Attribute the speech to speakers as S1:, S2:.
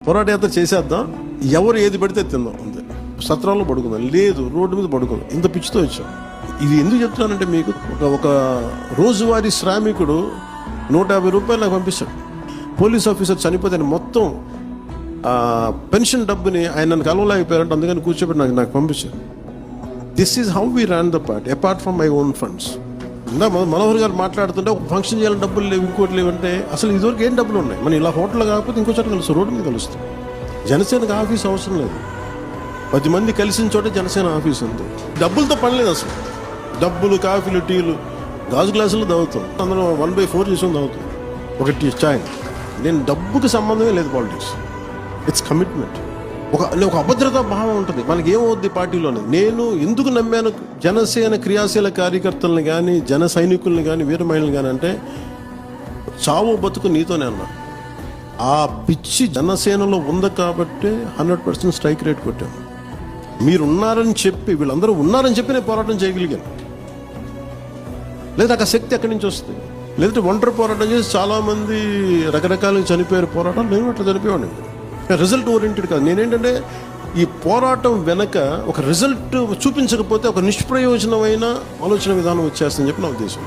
S1: పోరాట యాత్ర చేసేద్దాం, ఎవరు ఏది పడితే తిందాం అంతే, సత్రాల్లో పడుకుందాం, లేదు రోడ్డు మీద పడుకుందాం, ఇంత పిచ్చితో వచ్చాం. ఇది ఎందుకు చెప్తున్నానంటే, మీకు ఒక రోజువారీ శ్రామికుడు 150 రూపాయలు నాకు పంపిస్తాడు. పోలీస్ ఆఫీసర్ చనిపోతే మొత్తం పెన్షన్ డబ్బుని ఆయన నన్ను కలవలేకపోయారంటే అందుకని కూర్చోబెట్టి నాకు పంపించారు. This is how we run the party apart from my own funds. ఇందా మనోహర్ గారు మాట్లాడుతుంటే ఒక ఫంక్షన్ చేయాలని డబ్బులు లేవు, ఇంకోటి లేవంటే అసలు ఇదివరకు ఏం డబ్బులు ఉన్నాయి? మనం ఇలా హోటల్లో కాకపోతే ఇంకో చోట కలుస్తాం, రోడ్డు మీద కలుస్తాం. జనసేనకు ఆఫీస్ అవసరం లేదు, 10 మంది కలిసిన చోట జనసేన ఆఫీస్ ఉంది. డబ్బులతో పని లేదు అసలు. డబ్బులు, కాఫీలు, టీలు గాజు గ్లాసులు తాగుతాం, అందరం 1/4 చేసుకుని తాగుతాం ఒక చాయ్. నేను డబ్బుకి సంబంధమే లేదు పాలిటిక్స్, ఇట్స్ కమిట్మెంట్. ఒక అభద్రతా భావం ఉంటుంది మనకి. ఏమవుద్ది పార్టీలోనే? నేను ఎందుకు నమ్మాను జనసేన క్రియాశీల కార్యకర్తలను కానీ, జన సైనికుల్ని కానీ, వీరమహిళని కానీ అంటే, చావు బతుకు నీతోనే అన్నా. ఆ పిచ్చి జనసేనలో ఉంది కాబట్టి 100% స్ట్రైక్ రేట్ కొట్టాను. మీరున్నారని చెప్పి, వీళ్ళందరూ ఉన్నారని చెప్పి నేను పోరాటం చేయగలిగాను. లేదా నాకు ఆ శక్తి ఎక్కడి నుంచి వస్తుంది? లేదంటే ఒంటరి పోరాటం చేసి చాలామంది రకరకాలుగా చనిపోయారు పోరాటం, నేను అట్లా చనిపోయాను. రిజల్ట్ ఓరియంటెడ్ కాదు. నేనేంటంటే, ఈ పోరాటం వెనక ఒక రిజల్ట్ చూపించకపోతే ఒక నిష్ప్రయోజనమైన ఆలోచన విధానం వచ్చేస్తుందని చెప్పి నా ఉద్దేశం.